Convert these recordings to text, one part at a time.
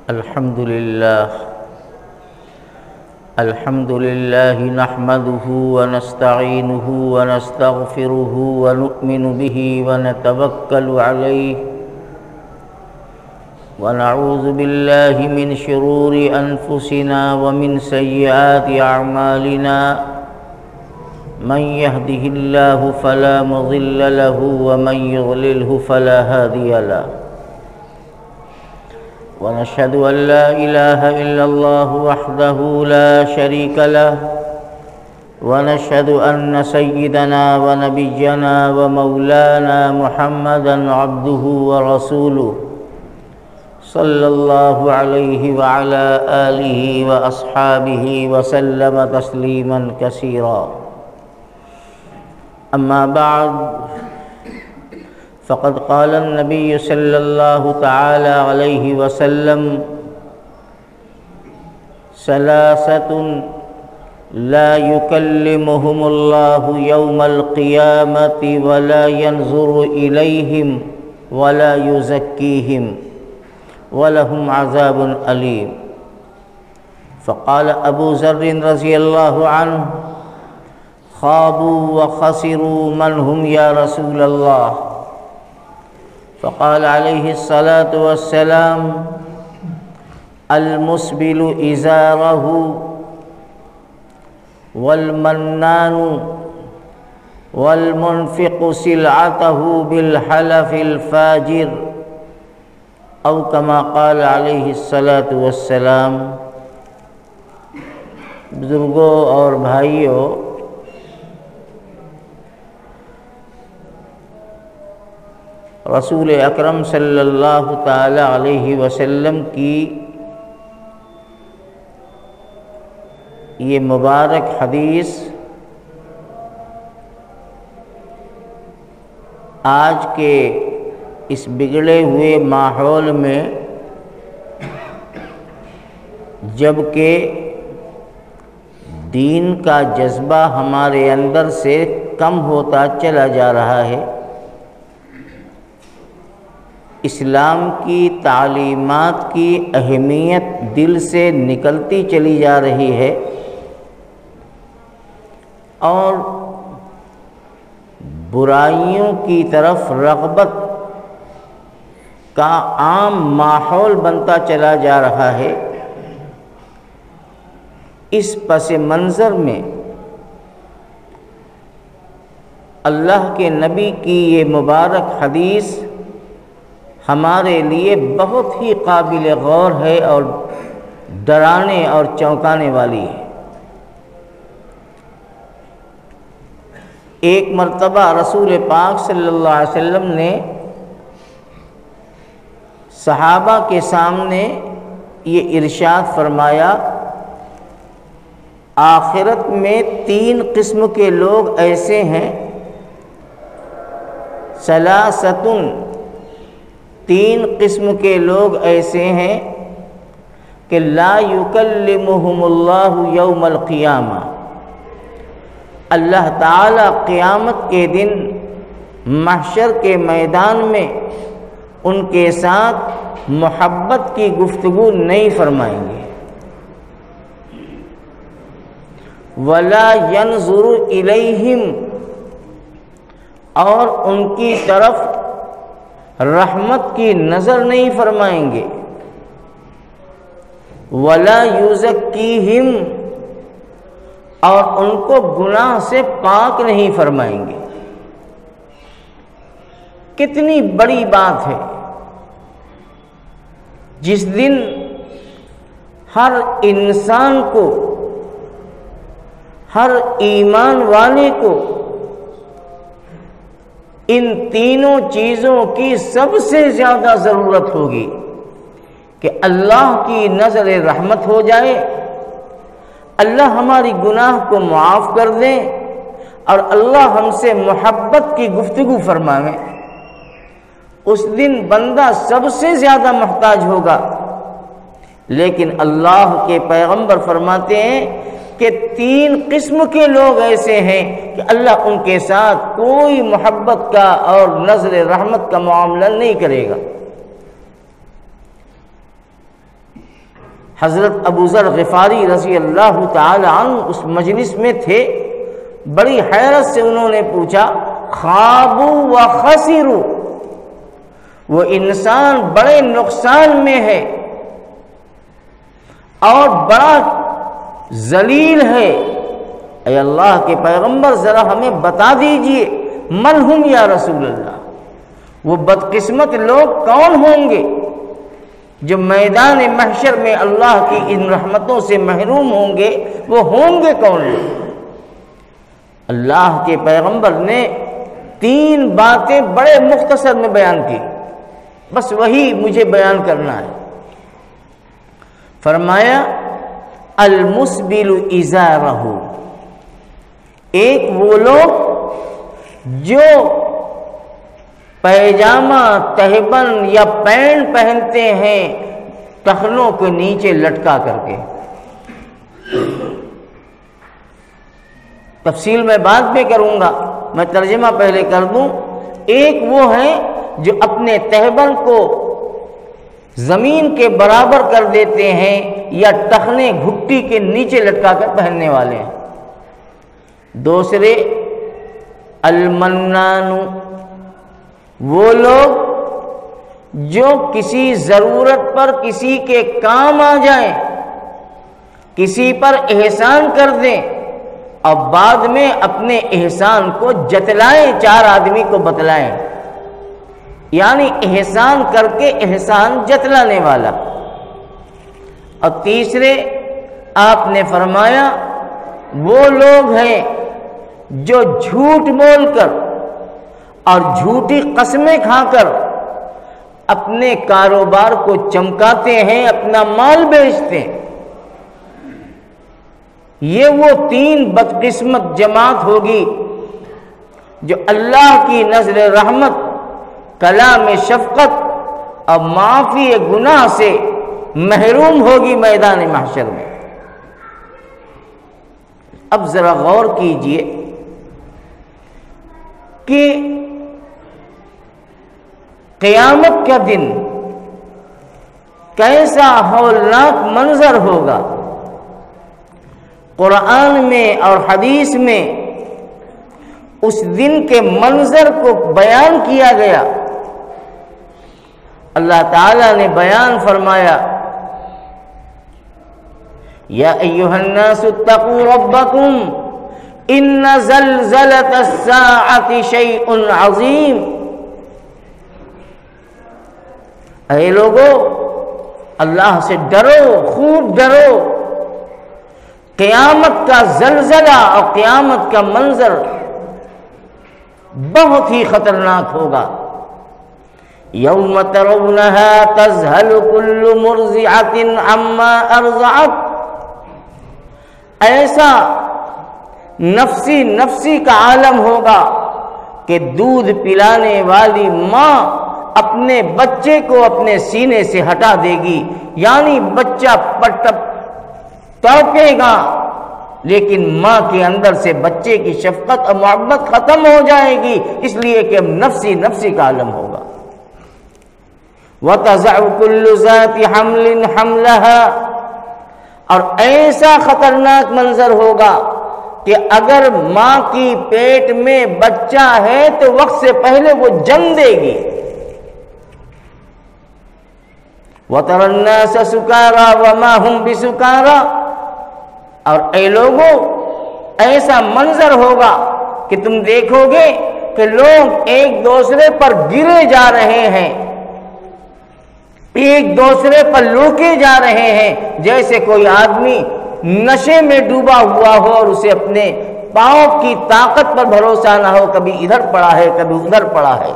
الحمد لله نحمده ونستعينه ونستغفره ونؤمن به ونتوكل عليه ونعوذ بالله من شرور أنفسنا ومن سيئات أعمالنا من يهده الله فلا مضل له ومن يضلله فلا هادي له ونشهد أن لا إله إلا الله وحده لا شريك له ونشهد أن سيدنا ونبينا ومولانا محمدا عبده ورسوله صلى الله عليه وعلى آله وأصحابه وسلم تسليما كثيرا أما بعد فقد قال النبي صلى الله تعالى عليه وسلم ثلاثة لا يكلمهم الله يوم القيامة ولا ينظر إليهم ولا يزكيهم ولهم عذاب أليم. فقال أبو ذر رضي الله عنه خابوا وخسروا من هم يا رسول الله؟ فقال عليه الصلاة والسلام المسبل إزاره والمنان والمنفق سلعته بالحلف الفاجر أو كما قال عليه الصلاة والسلام. بزرگوں اور بھائیوں، رسول اکرم صلی اللہ تعالی علیہ وسلم کی یہ مبارک حدیث آج کے اس بگڑے ہوئے ماحول میں، جب کہ دین کا جذبہ ہمارے اندر سے کم ہوتا چلا جا رہا ہے، اسلام کی تعلیمات کی اہمیت دل سے نکلتی چلی جا رہی ہے، اور برائیوں کی طرف رغبت کا عام ماحول بنتا چلا جا رہا ہے، اس پس منظر میں اللہ کے نبی کی یہ مبارک حدیث ہمارے لیے بہت ہی قابل غور ہے اور ڈرانے اور چونکانے والی ہے. ایک مرتبہ رسول پاک صلی اللہ علیہ وسلم نے صحابہ کے سامنے یہ ارشاد فرمایا، آخرت میں 3 قسم کے لوگ ایسے ہیں، ثلاثۃ، 3 قسم کے لوگ ایسے ہیں کہ لا یکلمہم اللہ یوم القیامہ، اللہ تعالی قیامت کے دن محشر کے میدان میں ان کے ساتھ محبت کی گفتگو نہیں فرمائیں گے، ولا ینظر الیہم، اور ان کی طرف رحمت کی نظر نہیں فرمائیں گے، ولا یزکیہم، اور ان کو گناہ سے پاک نہیں فرمائیں گے. کتنی بڑی بات ہے! جس دن ہر انسان کو، ہر ایمان والے کو ان تینوں چیزوں کی سب سے زیادہ ضرورت ہوگی کہ اللہ کی نظر رحمت ہو جائے، اللہ ہماری گناہ کو معاف کر دے، اور اللہ ہم سے محبت کی گفتگو فرمائے. اس دن بندہ سب سے زیادہ محتاج ہوگا، لیکن اللہ کے پیغمبر فرماتے ہیں کہ 3 قسم کے لوگ ایسے ہیں کہ اللہ ان کے ساتھ کوئی محبت کا اور نظر رحمت کا معاملہ نہیں کرے گا. حضرت ابو ذر غفاری رضی اللہ تعالی عنہ اس مجلس میں تھے. بڑی حیرت سے انہوں نے پوچھا خابوا و خسروا، وہ انسان بڑے نقصان میں ہے اور بڑا ذلیل ہے. اے اللہ کے پیغمبر ذرا ہمیں بتا دیجئے من ہم یا رسول اللہ، وہ بدقسمت لوگ کون ہوں گے جو میدان محشر میں اللہ کی ان رحمتوں سے محروم ہوں گے؟ وہ ہوں گے کون لوگ؟ اللہ کے پیغمبر نے 3 باتیں بڑے مختصر میں بیان کی، بس وہی مجھے بیان کرنا ہے. فرمایا المسبل ازارہ، ایک وہ لوگ جو پیجامہ تہبند یا پینٹ پہنتے ہیں ٹخنوں کے نیچے لٹکا کر کے. تفصیل میں بعد میں کروں گا، میں ترجمہ پہلے کر دوں. ایک وہ ہیں جو اپنے تہبند کو زمین کے برابر کر دیتے ہیں یا ٹخنے گھٹی کے نیچے لٹکا کر پہننے والے ہیں. دوسرے المنان، وہ لوگ جو کسی ضرورت پر کسی کے کام آ جائیں، کسی پر احسان کر دیں اور بعد میں اپنے احسان کو جتلائیں، 4 آدمی کو بتلائیں، یعنی احسان کر کے احسان جتلانے والا. اور تیسرے آپ نے فرمایا وہ لوگ ہیں جو جھوٹ بول کر اور جھوٹی قسمیں کھا کر اپنے کاروبار کو چمکاتے ہیں، اپنا مال بیچتے ہیں. یہ وہ 3 بدقسمت جماعت ہوگی جو اللہ کی نظر رحمت، کلام شفقت اور معافی گناہ سے محروم ہوگی میدان محشر میں. اب ذرا غور کیجئے کہ قیامت کا دن کیسا ہولناک منظر ہوگا. قرآن میں اور حدیث میں اس دن کے منظر کو بیان کیا گیا. اللہ تعالیٰ نے بیان فرمایا یا ایھا الناس اتقوا ربکم ان زلزلۃ الساعۃ شیء عظیم. اے لوگو اللہ سے ڈرو، خوب ڈرو. قیامت کا زلزلہ اور قیامت کا منظر بہت ہی خطرناک ہوگا. یوم ترونہا تذہل کل مرضعۃ عما ارضعت، ایسا نفسی کا عالم ہوگا کہ دودھ پلانے والی ماں اپنے بچے کو اپنے سینے سے ہٹا دے گی، یعنی بچہ تڑپے گا لیکن ماں کے اندر سے بچے کی شفقت اور محبت ختم ہو جائے گی، اس لیے کہ اب نفسی کا عالم ہوگا. وَتَضَعُ كُلُّ ذَاتِ حَمْلٍ حَمْلَهَا، اور ایسا خطرناک منظر ہوگا کہ اگر ماں کی پیٹ میں بچہ ہے تو وقت سے پہلے وہ جنم دے گی. وَتَرَى النَّاسَ سُكَارَى وَمَا هُمْ بِسُكَارَى، اور اے لوگوں ایسا منظر ہوگا کہ تم دیکھو گے کہ لوگ ایک دوسرے پر گرے جا رہے ہیں، ایک دوسرے پر لوکے جا رہے ہیں، جیسے کوئی آدمی نشے میں ڈوبا ہوا ہو اور اسے اپنے پاؤں کی طاقت پر بھروسہ نہ ہو، کبھی ادھر پڑا ہے کبھی ادھر پڑا ہے.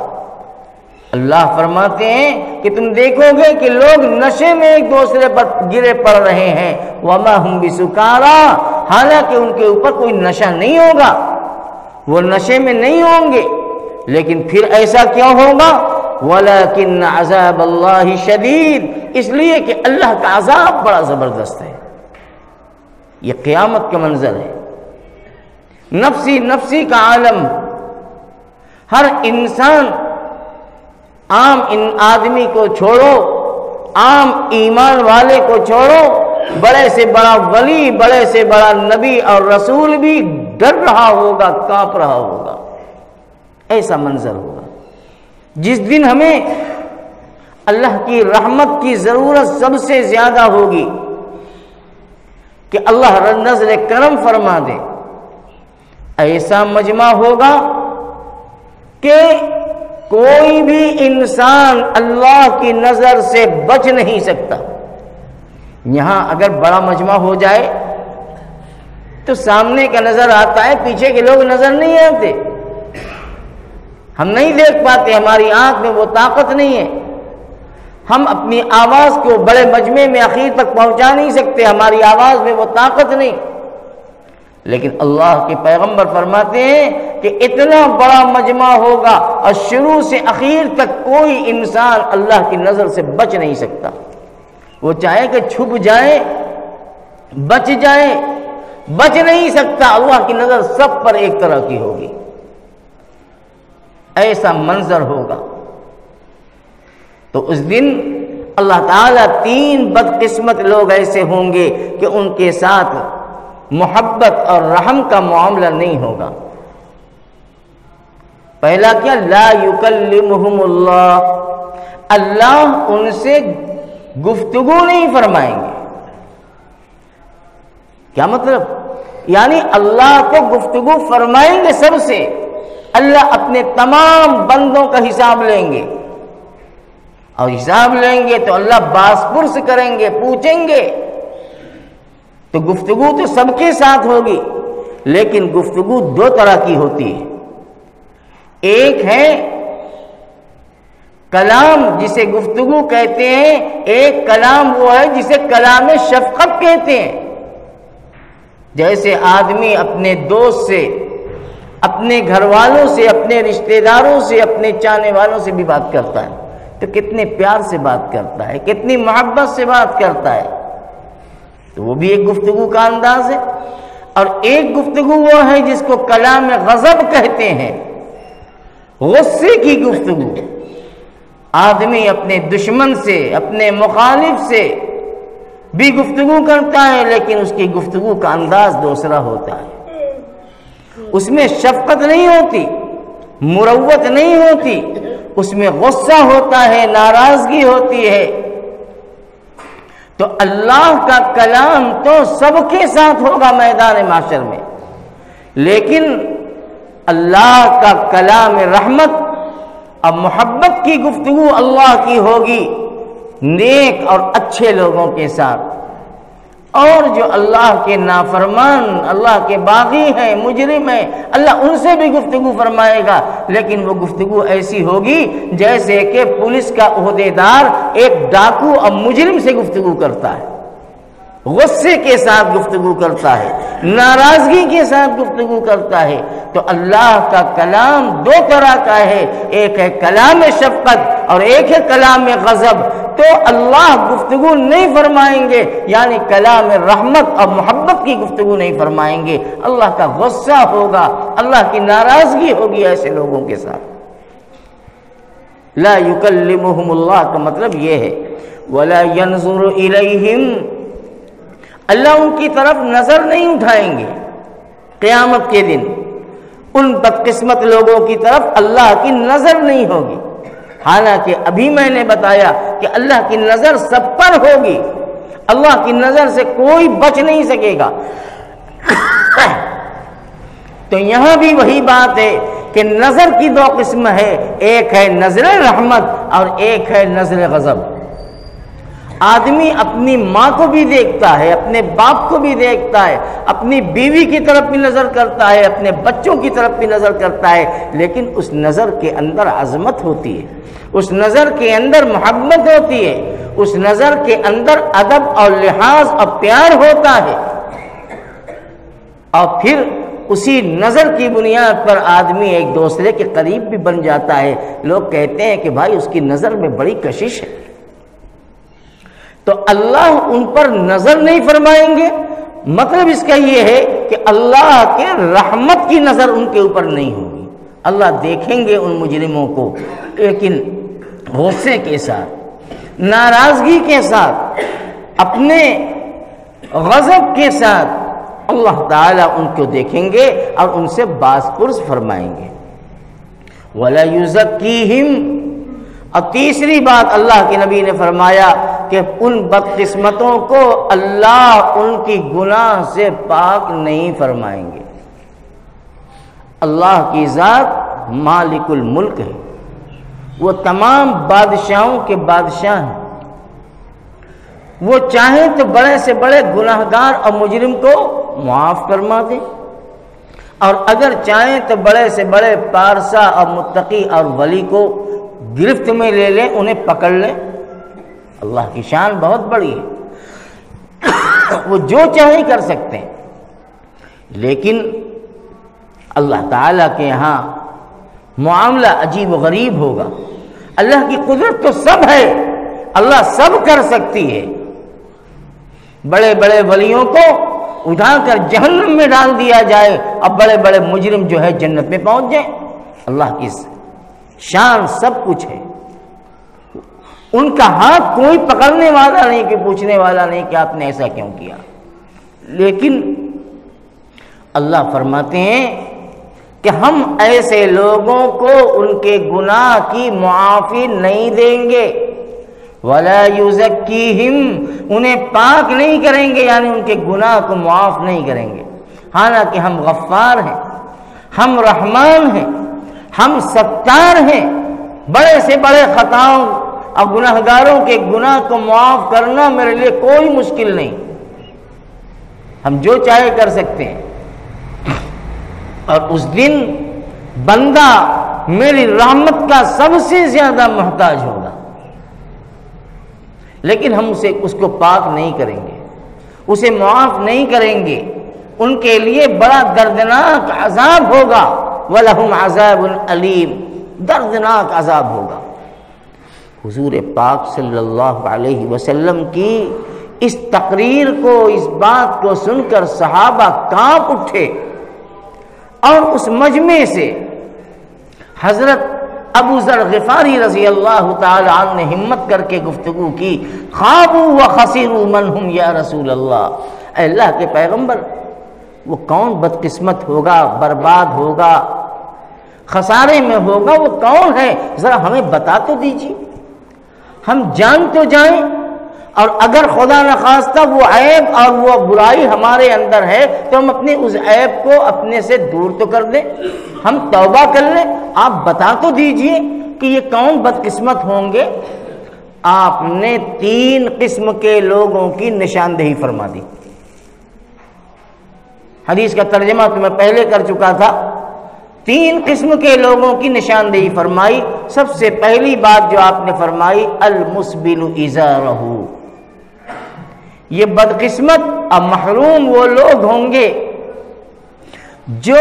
اللہ فرماتے ہیں کہ تم دیکھو گے کہ لوگ نشے میں ایک دوسرے پر گرے پڑ رہے ہیں. وَمَا هُمْ بِسُكَارَى، حالانکہ ان کے اوپر کوئی نشہ نہیں ہوگا، وہ نشے میں نہیں ہوں گے. لیکن پھر ایسا کیوں ہوگا؟ وَلَكِنَّ عَذَابَ اللَّهِ شَدِيدٌ، اس لیے کہ اللہ کا عذاب بڑا زبردست ہے. یہ قیامت کا منظر ہے. نفسی کا عالم. ہر انسان، عام ان آدمی کو چھوڑو، عام ایمان والے کو چھوڑو، بڑے سے بڑا ولی، بڑے سے بڑا نبی اور رسول بھی ڈر رہا ہوگا، کانپ رہا ہوگا۔ ایسا منظر ہوگا جس دن ہمیں اللہ کی رحمت کی ضرورت سب سے زیادہ ہوگی کہ اللہ نظر کرم فرما دے۔ ایسا مجمع ہوگا کہ کوئی بھی انسان اللہ کی نظر سے بچ نہیں سکتا۔ یہاں اگر بڑا مجمع ہو جائے تو سامنے کا نظر آتا ہے، پیچھے کے لوگ نظر نہیں آتے، ہم نہیں دیکھ پاتے، ہماری آنکھ میں وہ طاقت نہیں ہے، ہم اپنی آواز کو بڑے مجمع میں اخیر تک پہنچا نہیں سکتے، ہماری آواز میں وہ طاقت نہیں۔ لیکن اللہ کے پیغمبر فرماتے ہیں کہ اتنا بڑا مجمع ہوگا اور شروع سے اخیر تک کوئی انسان اللہ کی نظر سے بچ نہیں سکتا۔ وہ چاہے کہ چھپ جائے، بچ جائے، بچ نہیں سکتا۔ اللہ کی نظر سب پر ایک طرح کی ہوگی۔ ایسا منظر ہوگا تو اس دن اللہ تعالیٰ 3 بدقسمت لوگ ایسے ہوں گے کہ ان کے ساتھ محبت اور رحم کا معاملہ نہیں ہوگا۔ پہلا کیا؟ لا یکلمہم اللہ، اللہ ان سے گفتگو نہیں فرمائیں گے۔ کیا مطلب؟ یعنی اللہ کو گفتگو فرمائیں گے سب سے، اللہ اپنے تمام بندوں کا حساب لیں گے، اور حساب لیں گے تو اللہ باس پرس کریں گے، پوچھیں گے۔ تو گفتگو تو سب کے ساتھ ہوگی، لیکن گفتگو 2 طرح کی ہوتی ہے۔ ایک ہے کلام جسے گفتگو کہتے ہیں، ایک کلام وہ ہے جسے کلام شفقت کہتے ہیں۔ جیسے آدمی اپنے دوست سے، اپنے گھر والوں سے، اپنے رشتہ داروں سے، اپنے چاہنے والوں سے بھی بات کرتا ہے تو کتنے پیار سے بات کرتا ہے، کتنی محبت سے بات کرتا ہے، تو وہ بھی ایک گفتگو کا انداز ہے۔ اور ایک گفتگو وہ ہے جس کو کلام غضب کہتے ہیں، غصے کی گفتگو۔ آدمی اپنے دشمن سے، اپنے مخالف سے بھی گفتگو کرتا ہے، لیکن اس کی گفتگو کا انداز دوسرا ہوتا ہے۔ اس میں شفقت نہیں ہوتی، مروت نہیں ہوتی، اس میں غصہ ہوتا ہے، ناراضگی ہوتی ہے۔ تو اللہ کا کلام تو سب کے ساتھ ہوگا میدان محشر میں، لیکن اللہ کا کلام رحمت اور محبت کی گفتگو اللہ کی ہوگی نیک اور اچھے لوگوں کے ساتھ، اور جو اللہ کے نافرمان، اللہ کے باغی ہیں، مجرم ہیں، اللہ ان سے بھی گفتگو فرمائے گا، لیکن وہ گفتگو ایسی ہوگی جیسے کہ پولیس کا عہدیدار ایک ڈاکو اور مجرم سے گفتگو کرتا ہے، غصے کے ساتھ گفتگو کرتا ہے، ناراضگی کے ساتھ گفتگو کرتا ہے۔ تو اللہ کا کلام 2 طرح کا ہے، ایک ہے کلام شفقت اور ایک ہے کلام غضب۔ تو اللہ گفتگو نہیں فرمائیں گے، یعنی کلام رحمت اور محبت کی گفتگو نہیں فرمائیں گے، اللہ کا غصہ ہوگا، اللہ کی ناراضگی ہوگی ایسے لوگوں کے ساتھ۔ لا یکلمہم اللہ کا مطلب یہ ہے ولا ینظر الیہم، اللہ ان کی طرف نظر نہیں اٹھائیں گے قیامت کے دن۔ ان بدقسمت لوگوں کی طرف اللہ کی نظر نہیں ہوگی، حالانکہ ابھی میں نے بتایا کہ اللہ کی نظر سب پر ہوگی، اللہ کی نظر سے کوئی بچ نہیں سکے گا۔ تو یہاں بھی وہی بات ہے کہ نظر کی 2 قسم ہے، ایک ہے نظر رحمت اور ایک ہے نظر غضب۔ آدمی اپنی ماں کو بھی دیکھتا ہے، اپنے باپ کو بھی دیکھتا ہے، اپنی بیوی کی طرف بھی نظر کرتا ہے، اپنے بچوں کی طرف بھی نظر کرتا ہے، لیکن اس نظر کے اندر عظمت ہوتی ہے، اس نظر کے اندر محبت ہوتی ہے، اس نظر کے اندر ادب اور لحاظ اور پیار ہوتا ہے، اور پھر اسی نظر کی بنیاد پر آدمی ایک دوسرے کے قریب بھی بن جاتا ہے۔ لوگ کہتے ہیں کہ بھائی اس کی نظر میں بڑی کشش ہے، تو اللہ ان پر نظر نہیں فرمائیں گے، مطلب اس کا یہ ہے کہ اللہ کے رحمت کی نظر ان کے اوپر نہیں ہوگی۔ اللہ دیکھیں گے ان مجرموں کو، لیکن غصے کے ساتھ، ناراضگی کے ساتھ، اپنے غضب کے ساتھ اللہ تعالیٰ ان کو دیکھیں گے اور ان سے باز پرس فرمائیں گے۔ وَلَا يُزَكِّيهِمْ، اور تیسری بات اللہ کے نبی نے فرمایا کہ ان بدقسمتوں کو اللہ ان کی گناہ سے پاک نہیں فرمائیں گے۔ اللہ کی ذات مالک الملک ہے، وہ تمام بادشاہوں کے بادشاہ ہیں، وہ چاہیں تو بڑے سے بڑے گناہگار اور مجرم کو معاف فرما دیں، اور اگر چاہیں تو بڑے سے بڑے پارسا اور متقی اور ولی کو گرفت میں لے لیں، انہیں پکڑ لیں۔ اللہ کی شان بہت بڑی ہے، وہ جو چاہیں کر سکتے ہیں، لیکن اللہ تعالیٰ کے یہاں معاملہ عجیب و غریب ہوگا۔ اللہ کی قدرت تو سب ہے، اللہ سب کر سکتی ہے۔ بڑے بڑے ولیوں کو اٹھا کر جہنم میں ڈال دیا جائے اور بڑے بڑے مجرم جو ہے جنت میں پہنچ جائیں۔ اللہ کی شان سب کچھ ہے، ان کا ہاتھ کوئی پکڑنے والا نہیں، کہ پوچھنے والا نہیں کہ آپ نے ایسا کیوں کیا۔ لیکن اللہ فرماتے ہیں کہ ہم ایسے لوگوں کو ان کے گناہ کی معافی نہیں دیں گے۔ وَلَا يُزَكِّيهِمْ، انہیں پاک نہیں کریں گے، یعنی ان کے گناہ کو معاف نہیں کریں گے۔ حالانکہ ہم غفار ہیں، ہم رحمان ہیں، ہم ستار ہیں۔ بڑے سے بڑے خطاؤں اور گناہگاروں کے گناہ کو معاف کرنا میرے لیے کوئی مشکل نہیں، ہم جو چاہے کر سکتے ہیں۔ اور اس دن بندہ میری رحمت کا سب سے زیادہ محتاج ہوگا، لیکن ہم اس کو پاک نہیں کریں گے، اسے معاف نہیں کریں گے۔ ان کے لیے بڑا دردناک عذاب ہوگا، وَلَهُمْ عَذَابٌ عَلِيمٌ، دردناک عذاب ہوگا۔ حضور پاک صلی اللہ علیہ وسلم کی اس تقریر کو، اس بات کو سن کر صحابہ کانپ اٹھے، اور اس مجمع سے حضرت ابو ذر غفاری رضی اللہ تعالی عنہ نے ہمت کر کے گفتگو کی، خابوا وخسروا من ہم یا رسول اللہ، اے اللہ کے پیغمبر، وہ کون بدقسمت ہوگا، برباد ہوگا، خسارے میں ہوگا، وہ کون ہے؟ ذرا ہمیں بتا تو دیجیے، ہم جان تو جائیں، اور اگر خدا نخواستہ وہ عیب اور وہ برائی ہمارے اندر ہے تو ہم اپنے اس عیب کو اپنے سے دور تو کر دیں، ہم توبہ کر لیں۔ آپ بتا تو دیجئے کہ یہ کون بدقسمت ہوں گے۔ آپ نے 3 قسم کے لوگوں کی نشاندہی فرما دی۔ حدیث کا ترجمہ تو میں پہلے کر چکا تھا۔ 3 قسم کے لوگوں کی نشاندہی فرمائی۔ سب سے پہلی بات جو آپ نے فرمائی، المسبل ازارہ، یہ بدقسمت اور محروم وہ لوگ ہوں گے جو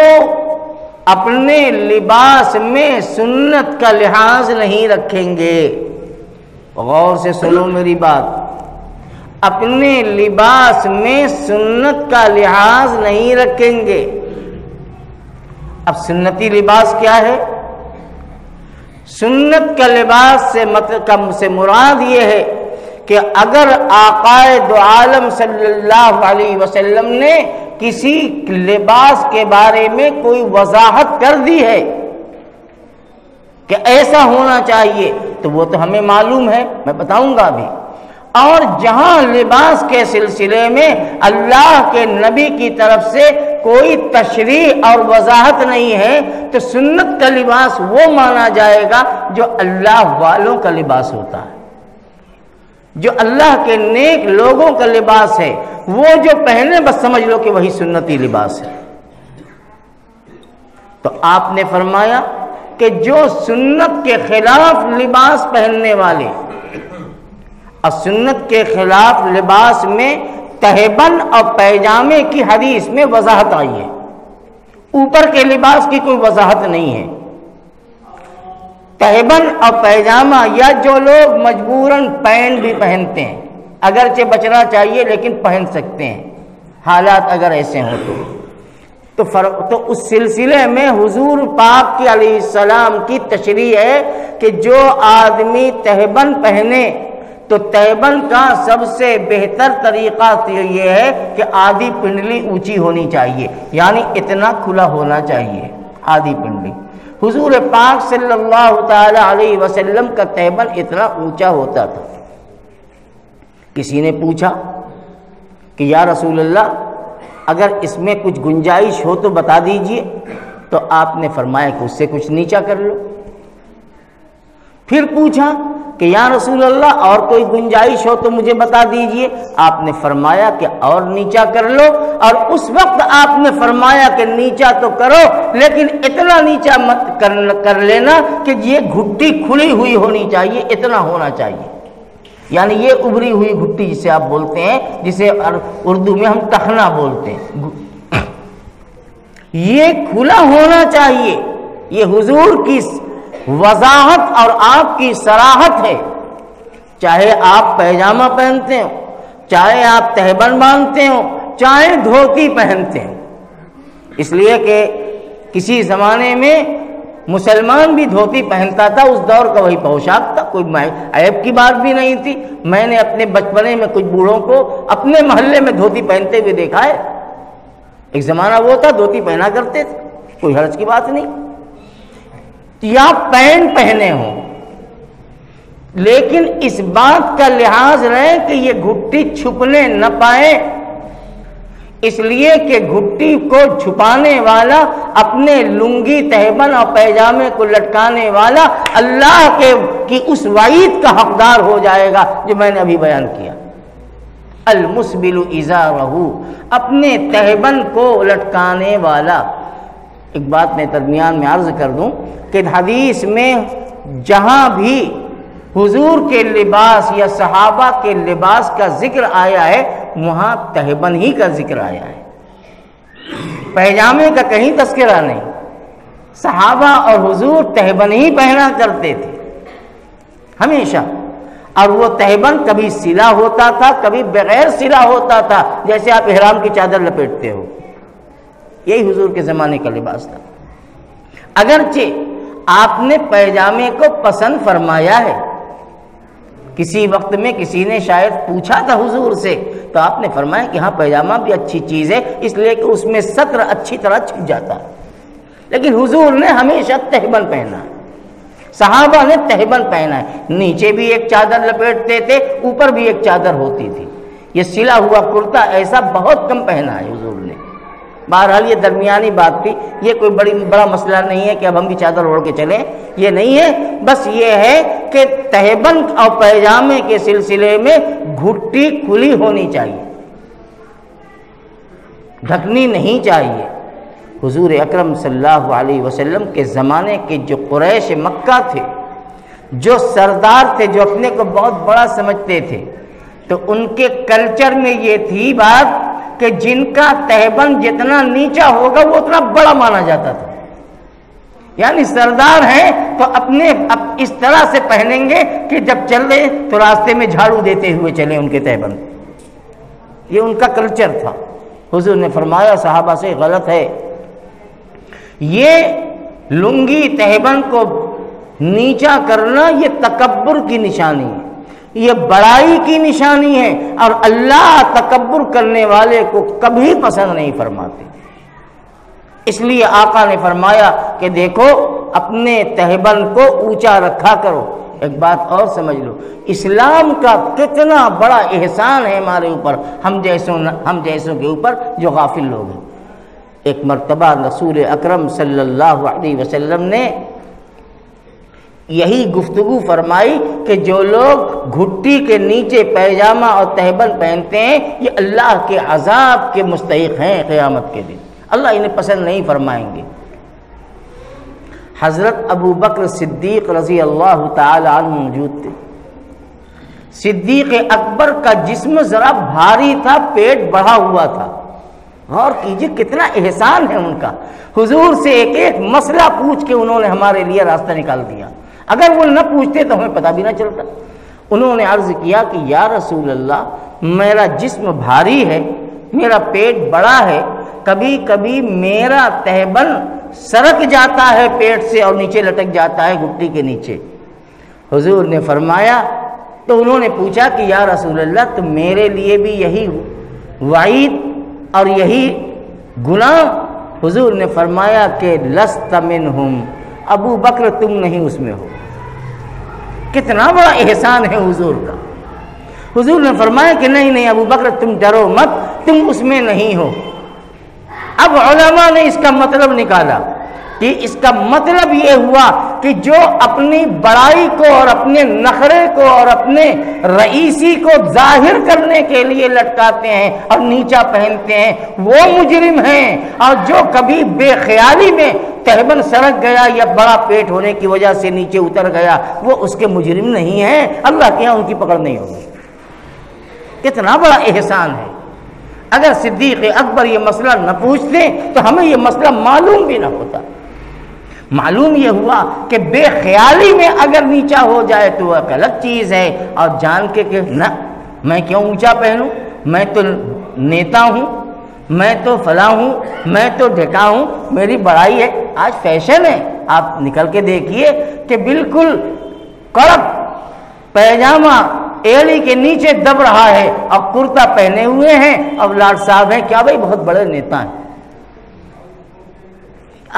اپنے لباس میں سنت کا لحاظ نہیں رکھیں گے۔ غور سے سنو میری بات، اپنے لباس میں سنت کا لحاظ نہیں رکھیں گے۔ اب سنتی لباس کیا ہے؟ سنت کا لباس سے مراد یہ ہے کہ اگر آقائے دو عالم صلی اللہ علیہ وسلم نے کسی لباس کے بارے میں کوئی وضاحت کر دی ہے کہ ایسا ہونا چاہیے، تو وہ تو ہمیں معلوم ہے، میں بتاؤں گا ابھی۔ اور جہاں لباس کے سلسلے میں اللہ کے نبی کی طرف سے کوئی تشریح اور وضاحت نہیں ہے، تو سنت کا لباس وہ مانا جائے گا جو اللہ والوں کا لباس ہوتا ہے، جو اللہ کے نیک لوگوں کا لباس ہے، وہ جو پہنے بس سمجھ لو کہ وہی سنتی لباس ہے۔ تو آپ نے فرمایا کہ جو سنت کے خلاف لباس پہننے والے، اور سنت کے خلاف لباس میں تہبند اور پیجامے کی حدیث میں وضاحت آئی ہے، اوپر کے لباس کی کوئی وضاحت نہیں ہے۔ تہبند اور پیجامہ، یا جو لوگ مجبوراً پینٹ بھی پہنتے ہیں، اگرچہ بچنا چاہیے لیکن پہن سکتے ہیں، حالات اگر ایسے ہوں تو اس سلسلے میں حضور پاک کی علیہ السلام کی تشریح ہے کہ جو آدمی تہبند پہنے تو تہبند کا سب سے بہتر طریقہ یہ ہے کہ آدھی پنڈلی اونچی ہونی چاہیے، یعنی اتنا کھلا ہونا چاہیے آدھی پنڈلی۔ حضور پاک صلی اللہ تعالی علیہ وسلم کا تہبند اتنا اونچا ہوتا تھا۔ کسی نے پوچھا کہ یا رسول اللہ اگر اس میں کچھ گنجائش ہو تو بتا دیجئے، تو آپ نے فرمایا کہ اس سے کچھ نیچا کر لو۔ پھر پوچھا کہ یا رسول اللہ اور کوئی گنجائش ہو تو مجھے بتا دیجئے، آپ نے فرمایا کہ اور نیچا کر لو، اور اس وقت آپ نے فرمایا کہ نیچا تو کرو لیکن اتنا نیچا مت کر لینا کہ یہ گھٹی کھلی ہوئی ہونی چاہیے، اتنا ہونا چاہیے، یعنی یہ ابری ہوئی گھٹی جسے آپ بولتے ہیں، جسے اردو میں ہم ٹخنا بولتے ہیں، یہ کھلا ہونا چاہیے۔ یہ حضور کی وضاحت اور آپ کی صراحت ہے۔ چاہے آپ پیجامہ پہنتے ہو، چاہے آپ تہبند باندھتے ہو، چاہے دھوتی پہنتے ہو، اس لیے کہ کسی زمانے میں مسلمان بھی دھوتی پہنتا تھا، اس دور کا وہی پوشاک تھا، کوئی عیب کی بات بھی نہیں تھی۔ میں نے اپنے بچپنے میں کچھ بوڑھوں کو اپنے محلے میں دھوتی پہنتے ہوئے دیکھا ہے۔ ایک زمانہ وہ تھا دھوتی پہنا کرتے تھے، کوئی حرج کی بات نہیں، یا پینٹ پہنے ہوں، لیکن اس بات کا لحاظ رہے کہ یہ گھٹی چھپنے نہ پائے، اس لیے کہ گھٹی کو چھپانے والا، اپنے لنگی تہبند اور پیجامے کو لٹکانے والا اللہ کی اس وعید کا حقدار ہو جائے گا جو میں نے ابھی بیان کیا۔ المسبل ازارہ، اپنے تہبند کو لٹکانے والا۔ ایک بات میں درمیان میں عرض کر دوں کہ حدیث میں جہاں بھی حضور کے لباس یا صحابہ کے لباس کا ذکر آیا ہے وہاں تہبند ہی کا ذکر آیا ہے، پیجامے کا کہیں تذکرہ نہیں۔ صحابہ اور حضور تہبند ہی پہنا کرتے تھے ہمیشہ، اور وہ تہبند کبھی سلا ہوتا تھا کبھی بغیر سلا ہوتا تھا، جیسے آپ احرام کی چادر لپیٹتے ہو، یہی حضور کے زمانے کا لباس تھا۔ اگرچہ آپ نے پیجامے کو پسند فرمایا ہے، کسی وقت میں کسی نے شاید پوچھا تھا حضور سے تو آپ نے فرمایا کہ ہاں پیجامہ بھی اچھی چیز ہے، اس لیے کہ اس میں سطر اچھی طرح چھپ جاتا ہے، لیکن حضور نے ہمیشہ تہبند پہنا ہے، صحابہ نے تہبند پہنا ہے، نیچے بھی ایک چادر لپیٹتے تھے، اوپر بھی ایک چادر ہوتی تھی۔ یہ سلا ہوا کرتا ایسا بہت کم پہنا ہے حضور نے۔ بہرحال یہ درمیانی بات تھی، یہ کوئی بڑا مسئلہ نہیں ہے کہ اب ہم بھی چادر اوڑھ کے چلیں، یہ نہیں ہے، بس یہ ہے کہ تہبند اور پیجامے کے سلسلے میں گھٹی کھلی ہونی چاہیے، ڈھکنی نہیں چاہیے۔ حضور اکرم صلی اللہ علیہ وسلم کے زمانے کے جو قریش مکہ تھے، جو سردار تھے، جو اپنے کو بہت بڑا سمجھتے تھے، تو ان کے کلچر میں یہ تھی بات کہ جن کا تہبند جتنا نیچا ہوگا وہ اتنا بڑا مانا جاتا تھا، یعنی سردار ہیں تو اپنے اس طرح سے پہنیں گے کہ جب چلے تو راستے میں جھاڑو دیتے ہوئے چلیں ان کے تہبند، یہ ان کا کلچر تھا۔ حضور نے فرمایا صحابہ سے غلط ہے، یہ لنگی تہبند کو نیچا کرنا یہ تکبر کی نشانی ہے، یہ بڑائی کی نشانی ہے، اور اللہ تکبر کرنے والے کو کبھی پسند نہیں فرماتے۔ اس لیے آقا نے فرمایا کہ دیکھو اپنے تہبند کو اونچا رکھا کرو۔ ایک بات اور سمجھ لو، اسلام کا کتنا بڑا احسان ہے ہمارے اوپر، ہم جیسوں کے اوپر جو غافل لوگ ہیں۔ ایک مرتبہ رسول اکرم صلی اللہ علیہ وسلم نے یہی گفتگو فرمائی کہ جو لوگ گھٹی کے نیچے پیجامہ اور تہبند پہنتے ہیں یہ اللہ کے عذاب کے مستحق ہیں، قیامت کے دن اللہ انہیں پسند نہیں فرمائیں گے۔ حضرت ابو بکر صدیق رضی اللہ تعالی عنہ موجود تھے۔ صدیق اکبر کا جسم ذرا بھاری تھا، پیٹ بڑھا ہوا تھا، غور کیجئے کتنا احسان ہے ان کا۔ حضور سے ایک ایک مسئلہ پوچھ کے انہوں نے ہمارے لیے راستہ نکال دیا، اگر وہ نہ پوچھتے تو ہمیں پتہ بھی نہ چلتا۔ انہوں نے عرض کیا کہ یا رسول اللہ میرا جسم بھاری ہے، میرا پیٹ بڑا ہے، کبھی کبھی میرا تہبند سرک جاتا ہے پیٹ سے اور نیچے لٹک جاتا ہے گھٹی کے نیچے۔ حضور نے فرمایا تو انہوں نے پوچھا کہ یا رسول اللہ تو میرے لیے بھی یہی وعید اور یہی گناہ؟ حضور نے فرمایا کہ لست منہم، ابو بکر تم نہیں اس میں ہو۔ کتنا بڑا احسان ہے حضور کا۔ حضور نے فرمایا کہ نہیں ابو بکر تم ڈرو مت، تم اس میں نہیں ہو۔ اب علماء نے اس کا مطلب نکالا کہ اس کا مطلب یہ ہوا کہ جو اپنی بڑائی کو اور اپنے نخرے کو اور اپنے رئیسی کو ظاہر کرنے کے لیے لٹکاتے ہیں اور نیچا پہنتے ہیں وہ مجرم ہیں، اور جو کبھی بے خیالی میں تہبند سڑک گیا یا بڑا پیٹ ہونے کی وجہ سے نیچے اتر گیا وہ اس کے مجرم نہیں ہیں، اللہ کے یہاں ان کی پکڑ نہیں ہوگی۔ کتنا بڑا احسان ہے۔ اگر صدیق اکبر یہ مسئلہ نہ پوچھتے تو ہمیں یہ مسئلہ معلوم بھی نہ ہوتا۔ معلوم یہ ہوا کہ بے خیالی میں اگر نیچا ہو جائے تو وہ غلط چیز ہے، اور جان کے کہ نہ میں کیوں اونچا پہنوں، میں تو نیتا ہوں، میں تو فلاں ہوں، میں تو ڈھکا ہوں، میری بڑائی ہے۔ آج فیشن ہے، آپ نکل کے دیکھیے کہ بالکل کڑک پیجامہ ایڑی کے نیچے دب رہا ہے اور کرتا پہنے ہوئے ہیں اور لاٹ صاحب ہیں، کیا بھائی بہت بڑے نیتا ہیں۔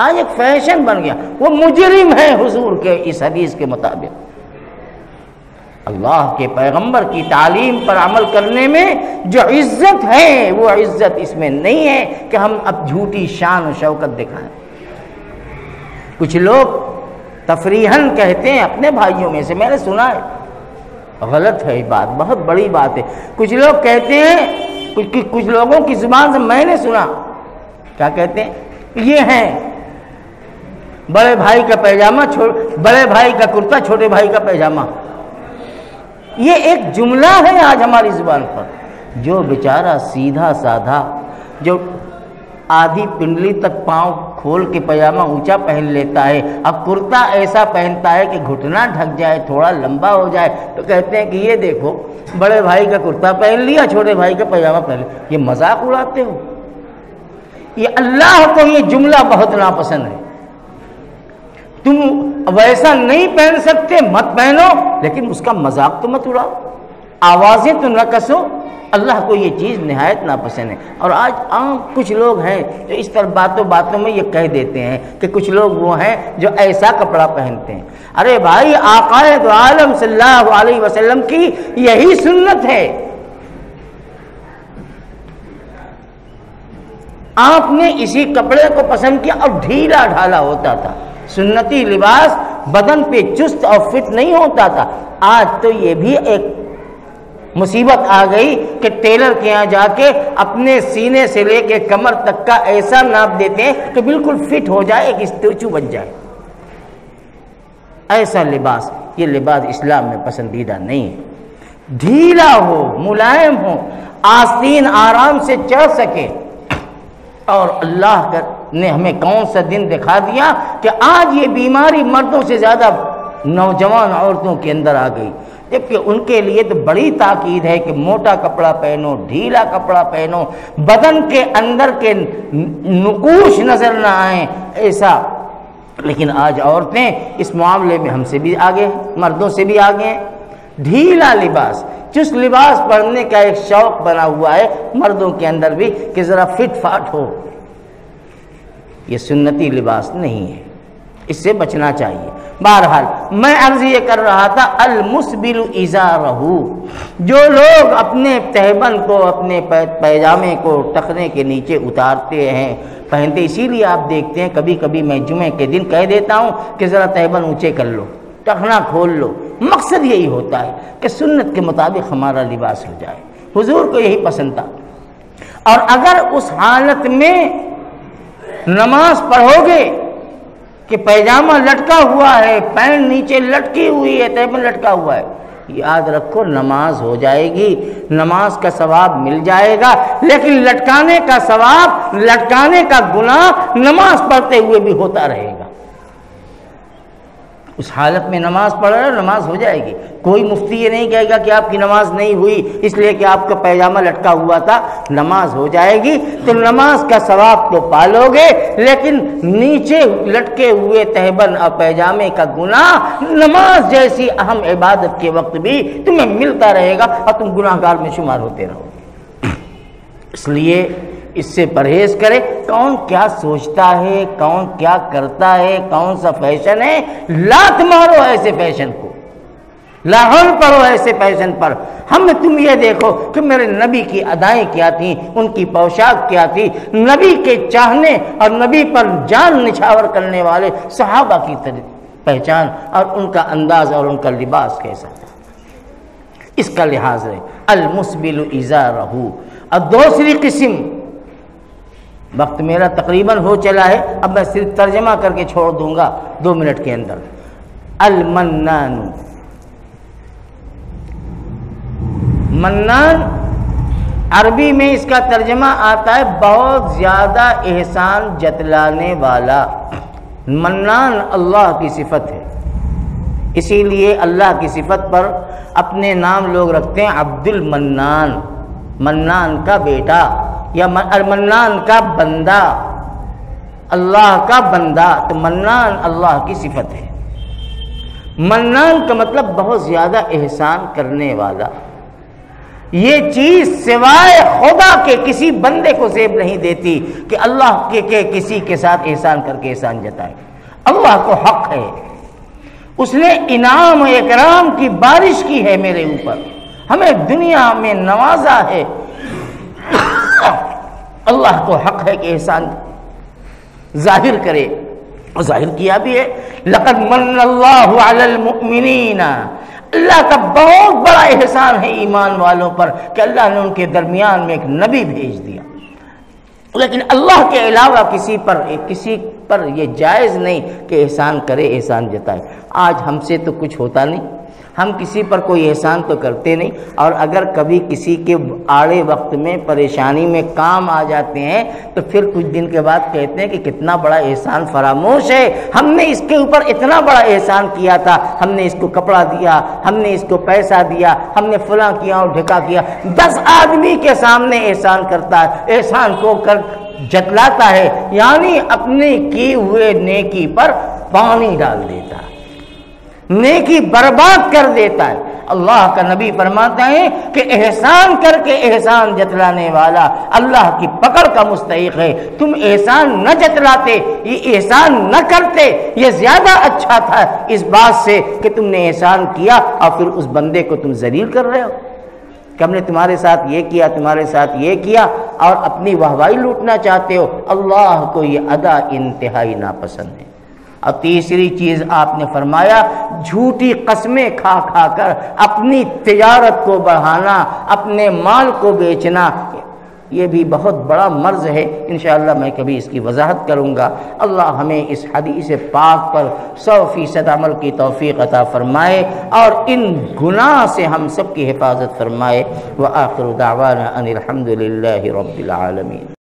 آج ایک فیشن بن گیا، وہ مجرم ہے حضور کے اس حدیث کے مطابق۔ اللہ کے پیغمبر کی تعلیم پر عمل کرنے میں جو عزت ہے وہ عزت اس میں نہیں ہے کہ ہم اب جھوٹی شان و شوکت دکھائیں۔ کچھ لوگ تفریحاً کہتے ہیں اپنے بھائیوں میں سے، میں نے سنا ہے، غلط ہے یہ بات، بہت بڑی بات ہے۔ کچھ لوگ کہتے ہیں، کچھ لوگوں کی زبان سے میں نے سنا، کیا کہتے ہیں، یہ ہیں بڑے بھائی کا پیجامہ، بڑے بھائی کا کرتا، چھوٹے بھائی کا پیجامہ۔ یہ ایک جملہ ہے آج ہماری زبان پر۔ جو بیچارہ سیدھا سادھا، جو آدھی پنڈلی تک پاؤں کھول کے پیجامہ اونچا پہن لیتا ہے، اب کرتا ایسا پہنتا ہے کہ گھٹنا ڈھک جائے، تھوڑا لمبا ہو جائے، تو کہتے ہیں کہ یہ دیکھو بڑے بھائی کا کرتا پہن لیا، چھوٹے بھائی کا پیجامہ پہن لیا۔ یہ مذاق اڑاتے ہو؟ یہ اللہ کو یہ جملہ بہت ناپسند ہے۔ تم ویسا نہیں پہن سکتے مت پہنو، لیکن اس کا مذاق تو مت اڑاؤ، آوازیں تو نہ کسو۔ اللہ کو یہ چیز نہایت ناپسند ہے۔ اور آج عام کچھ لوگ ہیں جو اس طرح باتوں میں یہ کہہ دیتے ہیں کہ کچھ لوگ وہ ہیں جو ایسا کپڑا پہنتے ہیں۔ ارے بھائی، آقا دو عالم صلی اللہ علیہ وسلم کی یہی سنت ہے۔ آپ نے اسی کپڑے کو پسند کیا اور ڈھیلا ڈھالا ہوتا تھا۔ سنتی لباس بدن پہ چست اور فٹ نہیں ہوتا تھا۔ آج تو یہ بھی ایک مصیبت آ گئی کہ ٹیلر کے یہاں جا کے اپنے سینے سے لے کے کمر تک کا ایسا ناپ دیتے ہیں کہ بالکل فٹ ہو جائے، ایک اسٹیچو بن جائے۔ ایسا لباس، یہ لباس اسلام میں پسندیدہ نہیں ہے۔ ڈھیلا ہو، ملائم ہو، آستین آرام سے چڑھ سکے۔ اور اللہ نے ہمیں کون سا دن دکھا دیا کہ آج یہ بیماری مردوں سے زیادہ نوجوان عورتوں کے اندر آ گئی، جبکہ ان کے لیے تو بڑی تاکید ہے کہ موٹا کپڑا پہنو، ڈھیلا کپڑا پہنو، بدن کے اندر کے نقوش نظر نہ آئیں ایسا۔ لیکن آج عورتیں اس معاملے میں ہم سے بھی آگے ہیں، مردوں سے بھی آگے ہیں۔ ڈھیلا لباس، چست لباس پہننے کا ایک شوق بنا ہوا ہے مردوں کے اندر بھی کہ ذرا فٹ فاٹ ہو۔ یہ سنتی لباس نہیں ہے، اس سے بچنا چاہیے۔ بہرحال میں عرض یہ کر رہا تھا، المسبل ازارہ، جو لوگ اپنے تہبند کو، اپنے پیجامے کو ٹخنے کے نیچے اتارتے ہیں، پہنتے، اسی لیے آپ دیکھتے ہیں کبھی کبھی میں جمعے کے دن کہہ دیتا ہوں کہ ذرا تہبند اونچے کر لو، ٹخنا کھول لو۔ مقصد یہی ہوتا ہے کہ سنت کے مطابق ہمارا لباس ہو جائے۔ حضور کو یہی پسند تھا۔ اور اگر اس حالت میں نماز پڑھو گے کہ پیجامہ لٹکا ہوا ہے، پینٹ نیچے لٹکی ہوئی ہے، تہبند لٹکا ہوا ہے، یاد رکھو نماز ہو جائے گی، نماز کا ثواب مل جائے گا، لیکن لٹکانے کا ثواب، لٹکانے کا گناہ نماز پڑھتے ہوئے بھی ہوتا رہے گا۔ اس حالت میں نماز پڑھ رہے ہو، نماز ہو جائے گی۔ کوئی مفتی یہ نہیں کہے گا کہ آپ کی نماز نہیں ہوئی اس لیے کہ آپ کا پیجامہ لٹکا ہوا تھا، نماز ہو جائے گی۔ تو نماز کا ثواب تو پالو گے، لیکن نیچے لٹکے ہوئے تہبند اور پیجامے کا گناہ نماز جیسی اہم عبادت کے وقت بھی تمہیں ملتا رہے گا اور تم گناہ گار میں شمار ہوتے رہو گے۔ اس لیے اس سے پرہیز کرے۔ کون کیا سوچتا ہے، کون کیا کرتا ہے، کون سا فیشن ہے، لات مارو ایسے فیشن کو، لاہور پڑھو ایسے فیشن پر۔ تم یہ دیکھو کہ میرے نبی کی ادائیں کیا تھیں، ان کی پوشاک کیا تھی، نبی کے چاہنے اور نبی پر جان نچھاور کرنے والے صحابہ کی پہچان اور ان کا انداز اور ان کا لباس کیسا تھا، اس کا لحاظ ہے۔ المسبل ازارہ۔ اور دوسری قسم، وقت میرا تقریباً ہو چلا ہے، اب میں صرف ترجمہ کر کے چھوڑ دوں گا 2 منٹ کے اندر۔ المنان۔ منان عربی میں اس کا ترجمہ آتا ہے بہت زیادہ احسان جتلانے والا۔ منان اللہ کی صفت ہے، اسی لیے اللہ کی صفت پر اپنے نام لوگ رکھتے ہیں عبد المنان، منان کا بیٹا یا منان کا بندہ، اللہ کا بندہ۔ تو منان اللہ کی صفت ہے۔ منان کا مطلب بہت زیادہ احسان کرنے والا۔ یہ چیز سوائے خدا کے کسی بندے کو زیب نہیں دیتی کہ اللہ کے کسی کے ساتھ احسان کر کے احسان جتائے۔ اللہ کو حق ہے، اس نے انعام و اکرام کی بارش کی ہے میرے اوپر، ہمیں دنیا میں نوازا ہے۔ اللہ کو حق ہے کہ احسان ظاہر کرے، اور ظاہر کیا بھی ہے۔ لقد من اللہ علی المؤمنین، اللہ کا بہت بڑا احسان ہے ایمان والوں پر کہ اللہ نے ان کے درمیان میں ایک نبی بھیج دیا۔ لیکن اللہ کے علاوہ کسی پر یہ جائز نہیں کہ احسان کرے، احسان جتائے۔ آج ہم سے تو کچھ ہوتا نہیں، ہم کسی پر کوئی احسان تو کرتے نہیں، اور اگر کبھی کسی کے آڑے وقت میں پریشانی میں کام آ جاتے ہیں تو پھر کچھ دن کے بعد کہتے ہیں کہ کتنا بڑا احسان فراموش ہے، ہم نے اس کے اوپر اتنا بڑا احسان کیا تھا، ہم نے اس کو کپڑا دیا، ہم نے اس کو پیسہ دیا، ہم نے فلاں کیا اور ڈھکا کیا۔ 10 آدمی کے سامنے احسان کرتا ہے، احسان کو جتلاتا ہے، یعنی اپنے کیے ہوئے نیکی پر پانی ڈال دیتا ہے، نیکی برباد کر دیتا ہے۔ اللہ کا نبی فرماتا ہے کہ احسان کر کے احسان جتلانے والا اللہ کی پکڑ کا مستحق ہے۔ تم احسان نہ جتلاتے، یہ احسان نہ کرتے، یہ زیادہ اچھا تھا اس بات سے کہ تم نے احسان کیا اور پھر اس بندے کو تم ذلیل کر رہے ہو کہ ہم نے تمہارے ساتھ یہ کیا، تمہارے ساتھ یہ کیا، اور اپنی واہوائی لوٹنا چاہتے ہو۔ اللہ کو یہ ادا انتہائی ناپسند ہے۔ اور تیسری چیز آپ نے فرمایا جھوٹی قسمیں کھا کھا کر اپنی تجارت کو بڑھانا، اپنے مال کو بیچنا، یہ بھی بہت بڑا مرض ہے۔ انشاءاللہ میں کبھی اس کی وضاحت کروں گا۔ اللہ ہمیں اس حدیث پاک پر 100% عمل کی توفیق عطا فرمائے اور ان گناہ سے ہم سب کی حفاظت فرمائے۔ وآخر دعوانا ان الحمد للہ رب العالمین۔